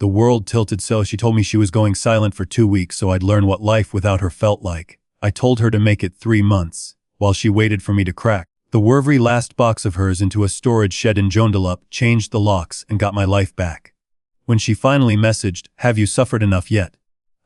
The world tilted so she told me she was going silent for 2 weeks so I'd learn what life without her felt like. I told her to make it 3 months, while she waited for me to crack the worvery last box of hers into a storage shed in Joondalup, changed the locks, and got my life back. When she finally messaged, "Have you suffered enough yet?"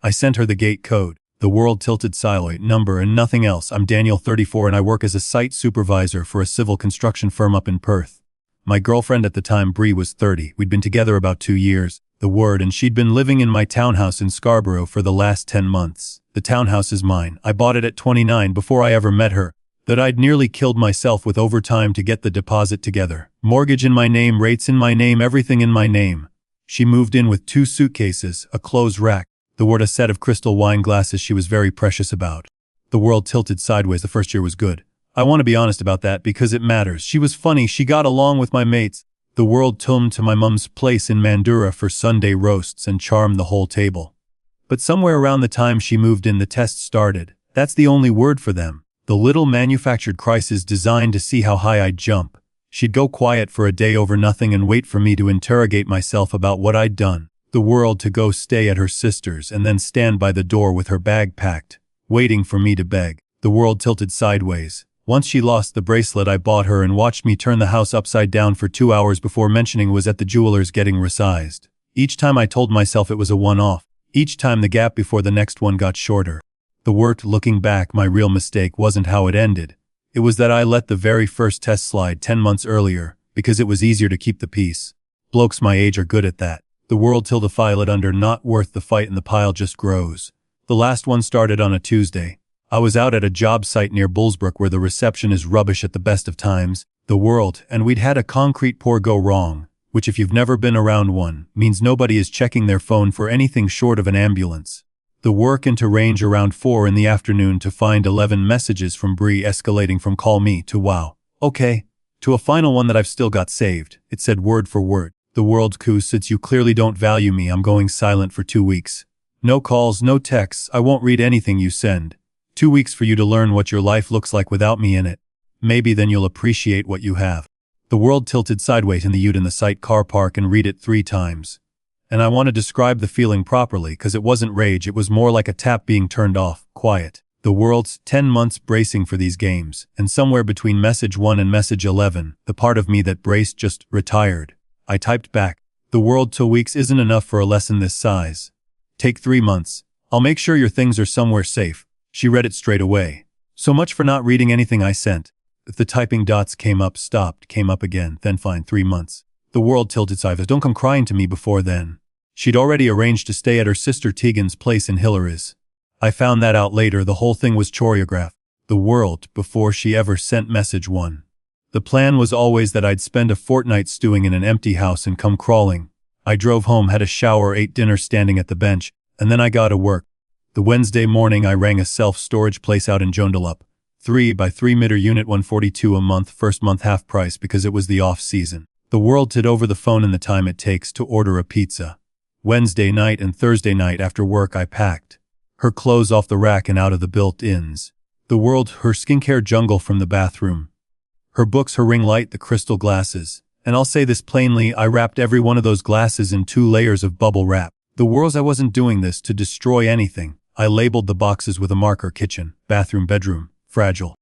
I sent her the gate code, the world tilted silent number, and nothing else. I'm Daniel, 34, and I work as a site supervisor for a civil construction firm up in Perth. My girlfriend at the time, Bree, was 30. We'd been together about 2 years, the word, and she'd been living in my townhouse in Scarborough for the last 10 months. The townhouse is mine. I bought it at 29 before I ever met her. That I'd nearly killed myself with overtime to get the deposit together. Mortgage in my name, rates in my name, everything in my name. She moved in with 2 suitcases, a clothes rack, the word, a set of crystal wine glasses she was very precious about. The world tilted sideways. The first year was good. I want to be honest about that because it matters. She was funny. She got along with my mates. The world tummed to my mum's place in Mandurah for Sunday roasts and charmed the whole table. But somewhere around the time she moved in, the tests started. That's the only word for them. The little manufactured crisis designed to see how high I'd jump. She'd go quiet for a day over nothing and wait for me to interrogate myself about what I'd done. The world to go stay at her sister's and then stand by the door with her bag packed, waiting for me to beg. The world tilted sideways. Once she lost the bracelet I bought her and watched me turn the house upside down for 2 hours before mentioning was at the jeweler's getting resized. Each time I told myself it was a one-off. Each time the gap before the next one got shorter. The word, looking back, my real mistake wasn't how it ended. It was that I let the very first test slide 10 months earlier, because it was easier to keep the peace. Blokes my age are good at that. The world tilde file it under not worth the fight and the pile just grows. The last one started on a Tuesday. I was out at a job site near Bullsbrook where the reception is rubbish at the best of times, the world, and we'd had a concrete pour go wrong, which if you've never been around one, means nobody is checking their phone for anything short of an ambulance. The work into range around 4 in the afternoon to find 11 messages from Bree escalating from "call me" to "wow, okay," to a final one that I've still got saved. It said word for word, "The world's coup since you clearly don't value me. I'm going silent for 2 weeks. No calls, no texts. I won't read anything you send. 2 weeks for you to learn what your life looks like without me in it. Maybe then you'll appreciate what you have." The world tilted sideways in the ute in the site car park and read it 3 times. And I want to describe the feeling properly because it wasn't rage, it was more like a tap being turned off, quiet. The world's 10 months bracing for these games, and somewhere between message 1 and message 11, the part of me that braced just retired. I typed back, "The world 2 weeks isn't enough for a lesson this size. Take 3 months. I'll make sure your things are somewhere safe." She read it straight away. So much for not reading anything I sent. The typing dots came up, stopped, came up again, then fine, 3 months. The world tilted sideways. Don't come crying to me before then. She'd already arranged to stay at her sister Tegan's place in Hillary's. I found that out later. The whole thing was choreographed. The world, before she ever sent message 1. The plan was always that I'd spend a fortnight stewing in an empty house and come crawling. I drove home, had a shower, ate dinner standing at the bench, and then I got to work. The Wednesday morning I rang a self-storage place out in Joondalup. 3 by 3 meter unit, $142 a month, first month half price because it was the off season. The world did over the phone in the time it takes to order a pizza. Wednesday night and Thursday night after work I packed her clothes off the rack and out of the built-ins. The world, her skincare jungle from the bathroom. Her books, her ring light, the crystal glasses. And I'll say this plainly, I wrapped every one of those glasses in 2 layers of bubble wrap. The world, I wasn't doing this to destroy anything. I labeled the boxes with a marker: kitchen, bathroom, bedroom, fragile.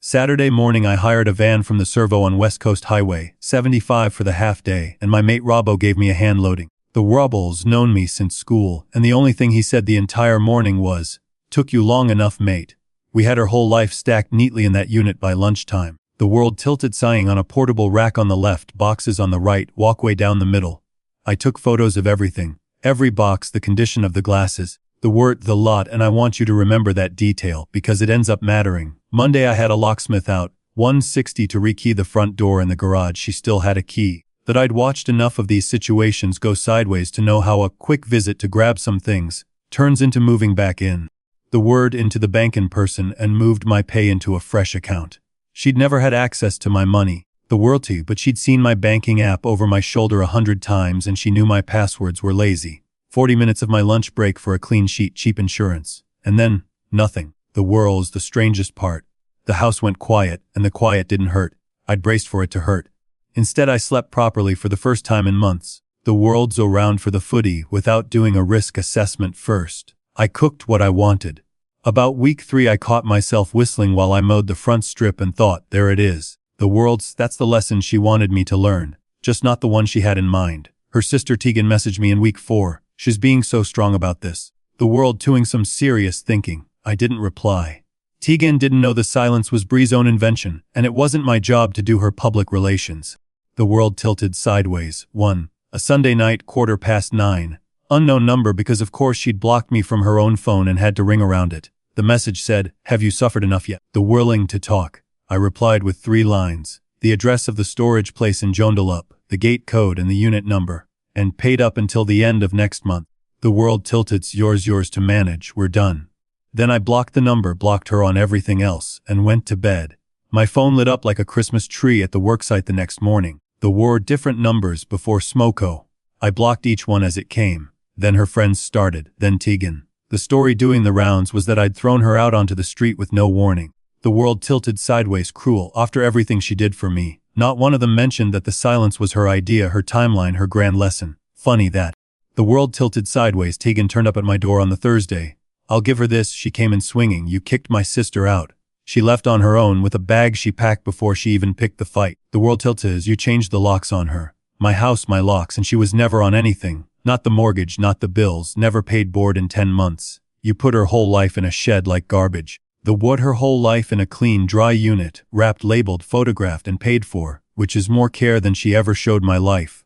Saturday morning I hired a van from the servo on West Coast Highway, 75 for the half day, and my mate Robbo gave me a hand loading. The Robble's known me since school, and the only thing he said the entire morning was, "Took you long enough, mate." We had her whole life stacked neatly in that unit by lunchtime. The world tilted sighing on a portable rack on the left, boxes on the right, walkway down the middle. I took photos of everything. Every box, the condition of the glasses, the word, the lot, and I want you to remember that detail because it ends up mattering. Monday I had a locksmith out, 160 to rekey the front door in the garage. She still had a key. That I'd watched enough of these situations go sideways to know how a quick visit to grab some things turns into moving back in. The word, into the bank in person, and moved my pay into a fresh account. She'd never had access to my money, the world too, but she'd seen my banking app over my shoulder 100 times and she knew my passwords were lazy. 40 minutes of my lunch break for a clean sheet, cheap insurance. And then, nothing. The world's the strangest part. The house went quiet, and the quiet didn't hurt. I'd braced for it to hurt. Instead I slept properly for the first time in months. The world's around for the footy without doing a risk assessment first. I cooked what I wanted. About week 3 I caught myself whistling while I mowed the front strip and thought, there it is. The world's, that's the lesson she wanted me to learn. Just not the one she had in mind. Her sister Tegan messaged me in week 4. She's being so strong about this. The world doing some serious thinking. I didn't reply. Tegan didn't know the silence was Bree's own invention, and it wasn't my job to do her public relations. The world tilted sideways. 1. A Sunday night, 9:15. Unknown number because of course she'd blocked me from her own phone and had to ring around it. The message said, have you suffered enough yet? The whirling to talk. I replied with 3 lines. The address of the storage place in Joondalup, the gate code and the unit number. And paid up until the end of next month. The world tilted, yours to manage, we're done. Then I blocked the number, blocked her on everything else, and went to bed. My phone lit up like a Christmas tree at the worksite the next morning. The were different numbers before Smoko. I blocked each one as it came. Then her friends started, then Tegan. The story doing the rounds was that I'd thrown her out onto the street with no warning. The world tilted sideways, cruel, after everything she did for me. Not one of them mentioned that the silence was her idea, her timeline, her grand lesson. Funny that. The world tilted sideways. Tegan turned up at my door on the Thursday. I'll give her this, she came in swinging. You kicked my sister out. She left on her own with a bag she packed before she even picked the fight. The world tilted, you changed the locks on her. My house, my locks, and she was never on anything. Not the mortgage, not the bills, never paid board in 10 months. You put her whole life in a shed like garbage. The wood, her whole life in a clean, dry unit, wrapped, labeled, photographed, and paid for, which is more care than she ever showed my life.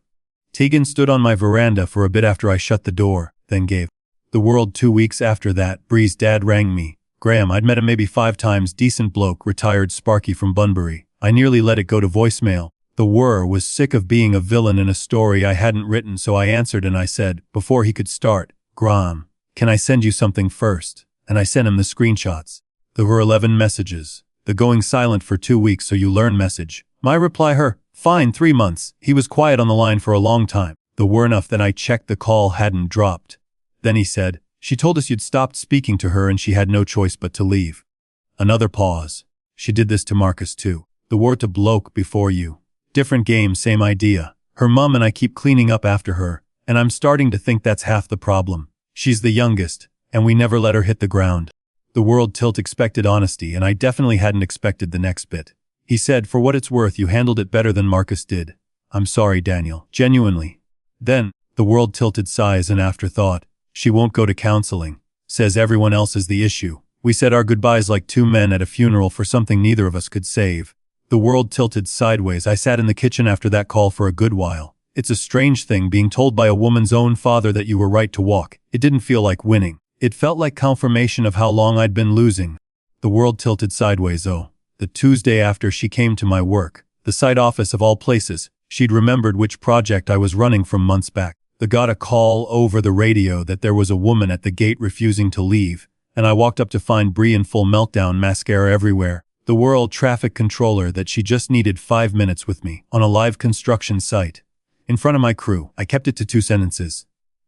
Tegan stood on my veranda for a bit after I shut the door, then gave. The world 2 weeks after that, Bree's dad rang me. Graham, I'd met him maybe 5 times, decent bloke, retired Sparky from Bunbury. I nearly let it go to voicemail. The was sick of being a villain in a story I hadn't written, so I answered and I said, before he could start, Graham, can I send you something first? And I sent him the screenshots. There were 11 messages. The going silent for 2 weeks so you learn message. My reply her, fine, 3 months. He was quiet on the line for a long time. The were enough that I checked the call hadn't dropped. Then he said, she told us you'd stopped speaking to her and she had no choice but to leave. Another pause. She did this to Marcus too. The were to bloke before you. Different game, same idea. Her mum and I keep cleaning up after her, and I'm starting to think that's half the problem. She's the youngest, and we never let her hit the ground. The world tilt expected honesty, and I definitely hadn't expected the next bit. He said, for what it's worth, you handled it better than Marcus did. I'm sorry, Daniel, genuinely. Then, the world tilted sighs an afterthought. She won't go to counseling. Says everyone else is the issue. We said our goodbyes like 2 men at a funeral for something neither of us could save. The world tilted sideways. I sat in the kitchen after that call for a good while. It's a strange thing being told by a woman's own father that you were right to walk. It didn't feel like winning. It felt like confirmation of how long I'd been losing. The world tilted sideways though. The Tuesday after she came to my work, the site office of all places, she'd remembered which project I was running from months back. They got a call over the radio that there was a woman at the gate refusing to leave, and I walked up to find Bree in full meltdown, mascara everywhere. The world traffic controller that she just needed 5 minutes with me on a live construction site. In front of my crew, I kept it to 2 sentences.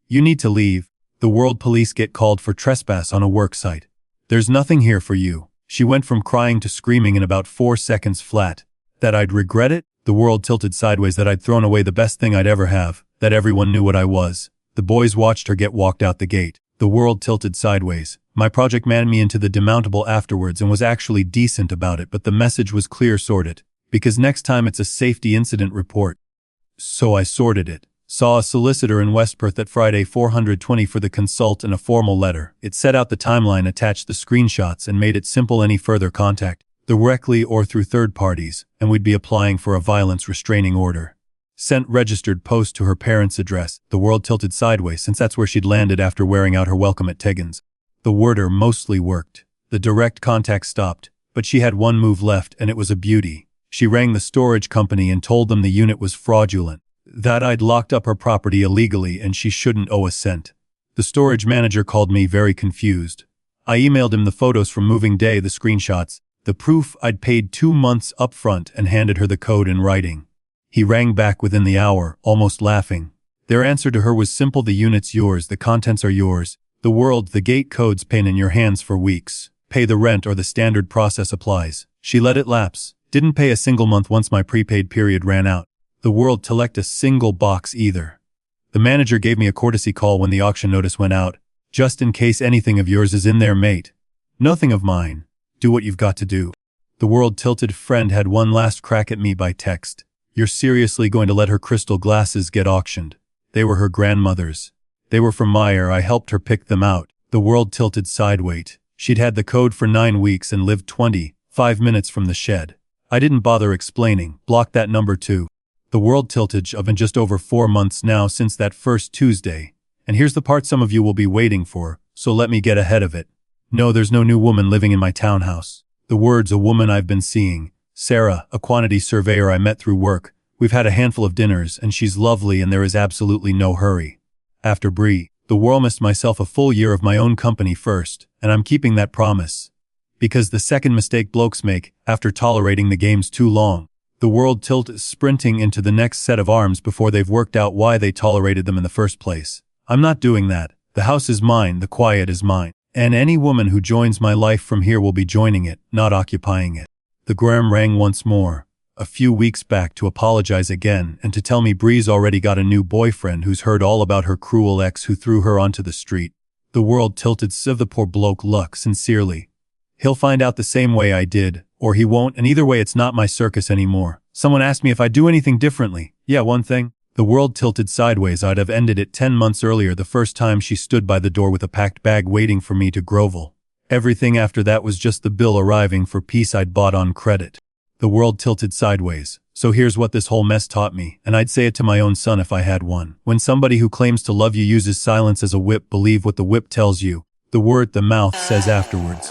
You need to leave. The world police get called for trespass on a work site. There's nothing here for you. She went from crying to screaming in about 4 seconds flat. That I'd regret it? The world tilted sideways. That I'd thrown away the best thing I'd ever have. That everyone knew what I was. The boys watched her get walked out the gate. The world tilted sideways. My project manned me into the demountable afterwards and was actually decent about it, but the message was clear, sorted. Because next time it's a safety incident report. So I sorted it. Saw a solicitor in West Perth at Friday 420 for the consult and a formal letter. It set out the timeline, attached the screenshots, and made it simple any further contact, directly or through third parties, and we'd be applying for a violence restraining order. Sent registered post to her parents' address. The world tilted sideways since that's where she'd landed after wearing out her welcome at Tegan's. The worder mostly worked. The direct contact stopped, but she had one move left and it was a beauty. She rang the storage company and told them the unit was fraudulent, that I'd locked up her property illegally and she shouldn't owe a cent. The storage manager called me very confused. I emailed him the photos from moving day, the screenshots, the proof I'd paid 2 months upfront, and handed her the code in writing. He rang back within the hour, almost laughing. Their answer to her was simple: the unit's yours, the contents are yours. The world, the gate code's been in your hands for weeks. Pay the rent or the standard process applies. She let it lapse. Didn't pay a single month once my prepaid period ran out. The world collect a single box either. The manager gave me a courtesy call when the auction notice went out. Just in case anything of yours is in there, mate. Nothing of mine. Do what you've got to do. The world-tilted friend had one last crack at me by text. You're seriously going to let her crystal glasses get auctioned? They were her grandmother's. They were from Meyer. I helped her pick them out. The world tilted sideways. She'd had the code for 9 weeks and lived 25 minutes from the shed. I didn't bother explaining. Block that number too. The world tilted. I've been just over 4 months now since that first Tuesday. And here's the part some of you will be waiting for, so let me get ahead of it. No, there's no new woman living in my townhouse. The word's a woman I've been seeing. Sarah, a quantity surveyor I met through work. We've had a handful of dinners, and she's lovely and there is absolutely no hurry. After Bree, the world missed myself a full year of my own company first, and I'm keeping that promise. Because the second mistake blokes make, after tolerating the games too long, the world tilt is sprinting into the next set of arms before they've worked out why they tolerated them in the first place. I'm not doing that. The house is mine, the quiet is mine. And any woman who joins my life from here will be joining it, not occupying it. The gram rang once more, a few weeks back, to apologize again and to tell me Bree's already got a new boyfriend who's heard all about her cruel ex who threw her onto the street. The world tilted. Siv the poor bloke, luck, sincerely. He'll find out the same way I did, or he won't, and either way it's not my circus anymore. Someone asked me if I'd do anything differently. Yeah, one thing. The world tilted sideways. I'd have ended it 10 months earlier, the first time she stood by the door with a packed bag waiting for me to grovel. Everything after that was just the bill arriving for peace I'd bought on credit. The world tilted sideways. So here's what this whole mess taught me, and I'd say it to my own son if I had one. When somebody who claims to love you uses silence as a whip, believe what the whip tells you. The word the mouth says afterwards.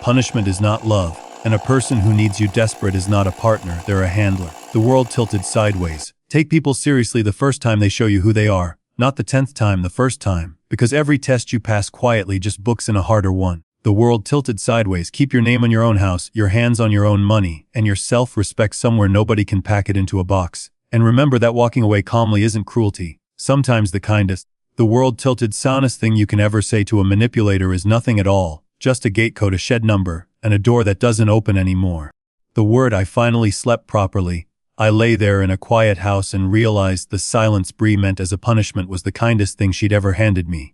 Punishment is not love, and a person who needs you desperate is not a partner, they're a handler. The world tilted sideways. Take people seriously the first time they show you who they are, not the 10th time, the first time, because every test you pass quietly just books in a harder one. The world tilted sideways. Keep your name on your own house, your hands on your own money, and your self-respect somewhere nobody can pack it into a box. And remember that walking away calmly isn't cruelty, sometimes the kindest. The world tilted soundest thing you can ever say to a manipulator is nothing at all, just a gate code, a shed number, and a door that doesn't open anymore. The word I finally slept properly. I lay there in a quiet house and realized the silence Bree meant as a punishment was the kindest thing she'd ever handed me.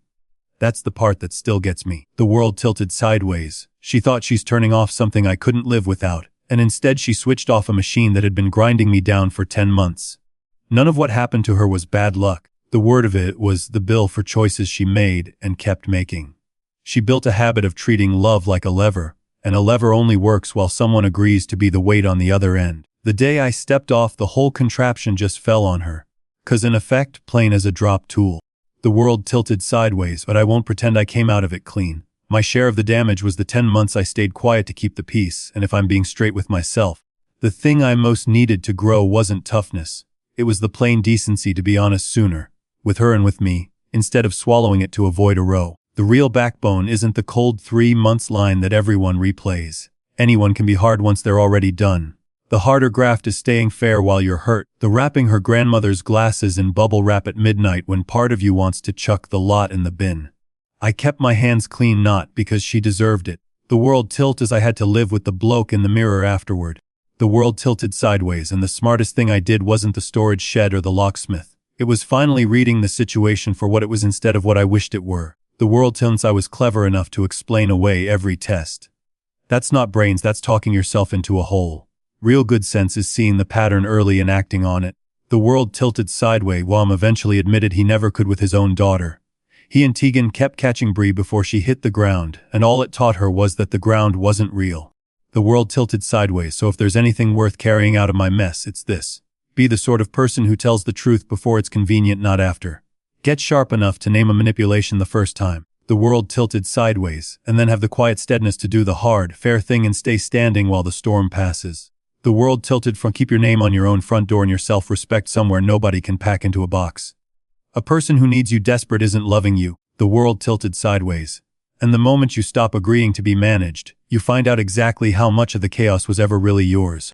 That's the part that still gets me. The world tilted sideways. She thought she's turning off something I couldn't live without, and instead she switched off a machine that had been grinding me down for 10 months. None of what happened to her was bad luck. The word of it was the bill for choices she made and kept making. She built a habit of treating love like a lever, and a lever only works while someone agrees to be the weight on the other end. The day I stepped off, the whole contraption just fell on her. 'Cause in effect, plain as a drop tool. The world tilted sideways, but I won't pretend I came out of it clean. My share of the damage was the 10 months I stayed quiet to keep the peace, and if I'm being straight with myself, the thing I most needed to grow wasn't toughness. It was the plain decency to be honest sooner, with her and with me, instead of swallowing it to avoid a row. The real backbone isn't the cold 3 months line that everyone replays. Anyone can be hard once they're already done. The harder graft is staying fair while you're hurt. The wrapping her grandmother's glasses in bubble wrap at midnight when part of you wants to chuck the lot in the bin. I kept my hands clean not because she deserved it. The world tilt as I had to live with the bloke in the mirror afterward. The world tilted sideways, and the smartest thing I did wasn't the storage shed or the locksmith. It was finally reading the situation for what it was instead of what I wished it were. The world tilts I was clever enough to explain away every test. That's not brains, that's talking yourself into a hole. Real good sense is seeing the pattern early and acting on it. The world tilted sideways. Wham eventually admitted he never could with his own daughter. He and Tegan kept catching Bree before she hit the ground, and all it taught her was that the ground wasn't real. The world tilted sideways, so if there's anything worth carrying out of my mess, it's this. Be the sort of person who tells the truth before it's convenient, not after. Get sharp enough to name a manipulation the first time. The world tilted sideways, and then have the quiet steadiness to do the hard, fair thing and stay standing while the storm passes. The world tilted from keep your name on your own front door and your self-respect somewhere nobody can pack into a box. A person who needs you desperate isn't loving you. The world tilted sideways. And the moment you stop agreeing to be managed, you find out exactly how much of the chaos was ever really yours.